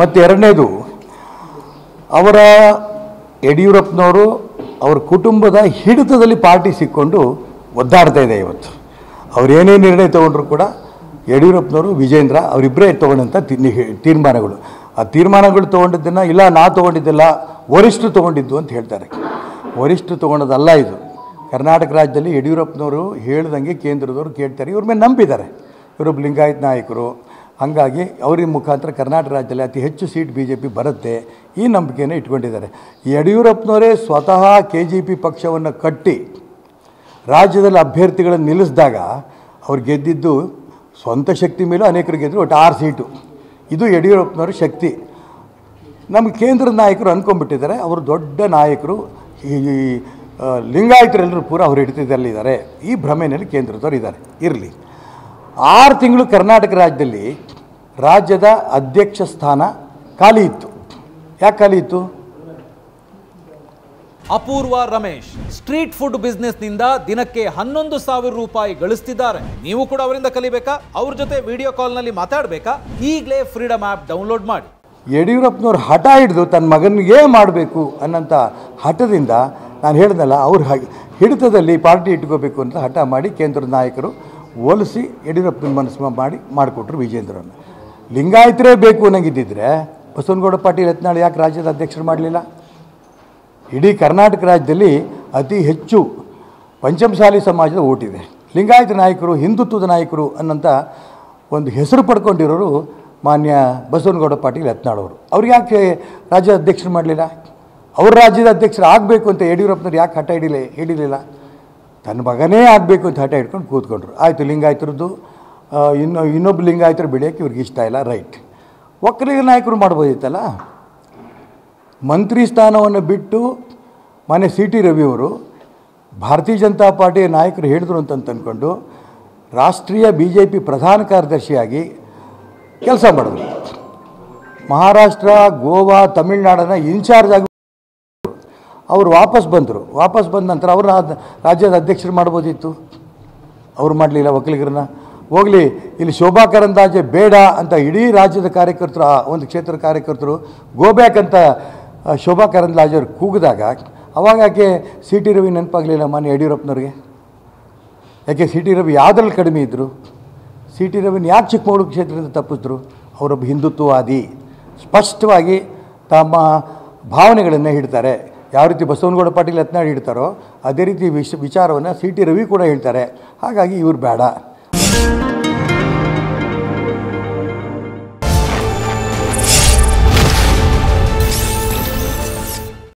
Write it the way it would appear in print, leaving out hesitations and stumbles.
ಮತ್ತು ಎರಡನೇದು, ಅವರ ಯಡಿಯೂರಪ್ಪನವರು ಅವ್ರ ಕುಟುಂಬದ ಹಿಡಿತದಲ್ಲಿ ಪಾರ್ಟಿ ಸಿಕ್ಕೊಂಡು ಒದ್ದಾಡ್ತಾ ಇದೆ ಇವತ್ತು. ಅವ್ರು ಏನೇ ನಿರ್ಣಯ ತೊಗೊಂಡ್ರು ಕೂಡ ಯಡಿಯೂರಪ್ಪನವರು, ವಿಜೇಂದ್ರ ಅವರಿಬ್ಬರೇ ತೊಗೊಂಡಂಥ ತೀರ್ಮಾನಗಳು. ಆ ತೀರ್ಮಾನಗಳು ತೊಗೊಂಡಿದ್ದನ್ನು ಇಲ್ಲ ನಾ ತೊಗೊಂಡಿದ್ದಿಲ್ಲ, ವರಿಷ್ಠರು ತೊಗೊಂಡಿದ್ದು ಅಂತ ಹೇಳ್ತಾರೆ. ವರಿಷ್ಠರು ತೊಗೊಂಡದಲ್ಲ ಇದು. ಕರ್ನಾಟಕ ರಾಜ್ಯದಲ್ಲಿ ಯಡಿಯೂರಪ್ಪನವರು ಹೇಳ್ದಂಗೆ ಕೇಂದ್ರದವರು ಕೇಳ್ತಾರೆ. ಇವ್ರ ಮೇಲೆ ನಂಬಿದ್ದಾರೆ. ಇವರೊಬ್ಬ ಲಿಂಗಾಯತ್ ನಾಯಕರು. ಹಾಗಾಗಿ ಅವ್ರ ಮುಖಾಂತರ ಕರ್ನಾಟಕ ರಾಜ್ಯದಲ್ಲಿ ಅತಿ ಹೆಚ್ಚು ಸೀಟ್ BJP ಬರುತ್ತೆ, ಈ ನಂಬಿಕೆಯನ್ನು ಇಟ್ಕೊಂಡಿದ್ದಾರೆ. ಯಡಿಯೂರಪ್ಪನವರೇ ಸ್ವತಃ KJP ಪಕ್ಷವನ್ನು ಕಟ್ಟಿ ರಾಜ್ಯದಲ್ಲಿ ಅಭ್ಯರ್ಥಿಗಳನ್ನು ನಿಲ್ಲಿಸಿದಾಗ ಅವ್ರು ಗೆದ್ದಿದ್ದು ಸ್ವಂತ ಶಕ್ತಿ ಮೇಲೂ ಅನೇಕರು ಗೆದ್ದರು. ಒಟ್ಟು 6 ಸೀಟು. ಇದು ಯಡಿಯೂರಪ್ಪನವ್ರ ಶಕ್ತಿ. ನಮ್ಮ ಕೇಂದ್ರದ ನಾಯಕರು ಅಂದ್ಕೊಂಡ್ಬಿಟ್ಟಿದ್ದಾರೆ ಅವರು ದೊಡ್ಡ ನಾಯಕರು, ಈ ಲಿಂಗಾಯತರೆಲ್ಲರೂ ಪೂರ ಅವ್ರ ಹಿಡಿತದಲ್ಲಿದ್ದಾರೆ. ಈ ಭ್ರಮೆಯಲ್ಲಿ ಕೇಂದ್ರದವ್ರು ಇದ್ದಾರೆ. ಇರಲಿ, 6 ತಿಂಗಳು ಕರ್ನಾಟಕ ರಾಜ್ಯದಲ್ಲಿ ರಾಜ್ಯದ ಅಧ್ಯಕ್ಷ ಸ್ಥಾನ ಖಾಲಿ ಇತ್ತು. ಯಾಕೆ ಖಾಲಿ ಇತ್ತು? ಅಪೂರ್ವ ರಮೇಶ್ ಸ್ಟ್ರೀಟ್ ಫುಡ್ ಬಿಸ್ನೆಸ್ ನಿಂದ ದಿನಕ್ಕೆ 11,000 ರೂಪಾಯಿ ಗಳಿಸ್ತಿದ್ದಾರೆ. ನೀವು ಕೂಡ ಅವರಿಂದ ಕಲಿಬೇಕಾ? ಅವ್ರ ಜೊತೆ ವಿಡಿಯೋ ಕಾಲ್ ನಲ್ಲಿ ಮಾತಾಡಬೇಕಾ? ಈಗಲೇ ಫ್ರೀಡಮ್ ಆಪ್ ಡೌನ್ಲೋಡ್ ಮಾಡಿ. ಯಡಿಯೂರಪ್ಪನವ್ರು ಹಠ ಹಿಡಿದು ತನ್ನ ಮಗನಿಗೆ ಮಾಡಬೇಕು ಅನ್ನೋಂಥ ಹಠದಿಂದ, ನಾನು ಹೇಳ್ದಲ್ಲ, ಅವ್ರ ಹಿಡಿತದಲ್ಲಿ ಪಾರ್ಟಿ ಇಟ್ಕೋಬೇಕು ಅಂತ ಹಠ ಮಾಡಿ ಕೇಂದ್ರದ ನಾಯಕರು ಹೋಲಿಸಿ ಯಡಿಯೂರಪ್ಪನ ಮನಸ್ಸು ಮಾಡಿಕೊಟ್ರು ವಿಜೇಂದ್ರನ್ನು. ಲಿಂಗಾಯತರೇ ಬೇಕು ಅನ್ನಂಗಿದ್ದಿದ್ರೆ ಬಸವನಗೌಡ ಪಾಟೀಲ್ ಯತ್ನಾಳ್ ಯಾಕೆ ರಾಜ್ಯದ ಅಧ್ಯಕ್ಷರು ಮಾಡಲಿಲ್ಲ? ಇಡೀ ಕರ್ನಾಟಕ ರಾಜ್ಯದಲ್ಲಿ ಅತಿ ಹೆಚ್ಚು ಪಂಚಮಸಾಲಿ ಸಮಾಜದ ಓಟಿದೆ. ಲಿಂಗಾಯತ ನಾಯಕರು, ಹಿಂದುತ್ವದ ನಾಯಕರು ಅನ್ನೋಂಥ ಒಂದು ಹೆಸರು ಪಡ್ಕೊಂಡಿರೋರು ಮಾನ್ಯ ಬಸವನಗೌಡ ಪಾಟೀಲ್ ಯತ್ನಾಳ್ ಅವರು. ಅವ್ರಿಗೆ ಯಾಕೆ ರಾಜ್ಯದ ಅಧ್ಯಕ್ಷರು ಮಾಡಲಿಲ್ಲ? ಅವ್ರ ರಾಜ್ಯದ ಅಧ್ಯಕ್ಷರು ಆಗಬೇಕು ಅಂತ ಯಡಿಯೂರಪ್ಪನವ್ರು ಯಾಕೆ ಹಠ ಹಿಡಿಲಿಲ್ಲ? ತನ್ನ ಮಗನೇ ಆಗಬೇಕು ಅಂತ ಹಠ ಹಿಡ್ಕೊಂಡು ಕೂತ್ಕೊಂಡ್ರು. ಆಯಿತು, ಲಿಂಗಾಯತರದ್ದು ಇನ್ನೊಬ್ಬ ಲಿಂಗಾಯತರು ಬೆಳೆಯೋಕ್ಕೆ ಇವ್ರಿಗೆ ಇಷ್ಟ ಇಲ್ಲ, ರೈಟ್. ಒಕ್ಕಲಿಗ ನಾಯಕರು ಮಾಡ್ಬೋದಿತ್ತಲ್ಲ. ಮಂತ್ರಿ ಸ್ಥಾನವನ್ನು ಬಿಟ್ಟು ಮಾನ್ಯ CT ರವಿಯವರು ಭಾರತೀಯ ಜನತಾ ಪಾರ್ಟಿಯ ನಾಯಕರು ಹೇಳಿದ್ರು ಅಂತ ಅಂದ್ಕೊಂಡು ರಾಷ್ಟ್ರೀಯ BJP ಪ್ರಧಾನ ಕಾರ್ಯದರ್ಶಿಯಾಗಿ ಕೆಲಸ ಮಾಡಿದ್ರು. ಮಹಾರಾಷ್ಟ್ರ, ಗೋವಾ, ತಮಿಳುನಾಡನ್ನು ಇನ್ಚಾರ್ಜ್ ಆಗಿ ಅವರು ವಾಪಸ್ ಬಂದರು. ವಾಪಸ್ ಬಂದ ನಂತರ ಅವರು ರಾಜ್ಯದ ಅಧ್ಯಕ್ಷರು ಮಾಡ್ಬೋದಿತ್ತು. ಅವ್ರು ಮಾಡಲಿಲ್ಲ. ಒಕ್ಕಲಿಗರನ್ನ ಹೋಗಲಿ, ಇಲ್ಲಿ ಶೋಭಾ ಕರಂದ್ಲಾಜೆ ಬೇಡ ಅಂತ ಇಡೀ ರಾಜ್ಯದ ಕಾರ್ಯಕರ್ತರು, ಒಂದು ಕ್ಷೇತ್ರದ ಕಾರ್ಯಕರ್ತರು ಗೋಬ್ಯಾಕ್ ಅಂತ ಶೋಭಾ ಕರಂದ್ಲಾಜೆ ಅವ್ರು ಕೂಗಿದಾಗ ಅವಾಗ ಯಾಕೆ CT ರವಿ ನೆನಪಾಗಲಿಲ್ಲ ಮಾನ್ಯ ಯಡಿಯೂರಪ್ಪನವ್ರಿಗೆ? ಯಾಕೆ CT ರವಿ ಯಾವುದ್ರಲ್ಲಿ ಕಡಿಮೆ ಇದ್ದರು? CT ರವಿನ ಯಾಕೆ ಚಿಕ್ಕಮಗಳೂರು ಕ್ಷೇತ್ರದಿಂದ ತಪ್ಪಿಸಿದ್ರು? ಅವರೊಬ್ಬ ಹಿಂದುತ್ವವಾದಿ, ಸ್ಪಷ್ಟವಾಗಿ ತಮ್ಮ ಭಾವನೆಗಳನ್ನು ಹಿಡ್ತಾರೆ. ಯಾವ ರೀತಿ ಬಸವನಗೌಡ ಪಾಟೀಲ್ ಯತ್ನಾಳ್ ಹಿಡ್ತಾರೋ ಅದೇ ರೀತಿ ವಿಚಾರವನ್ನು CT ರವಿ ಕೂಡ ಹೇಳ್ತಾರೆ. ಹಾಗಾಗಿ ಇವ್ರು ಬೇಡ.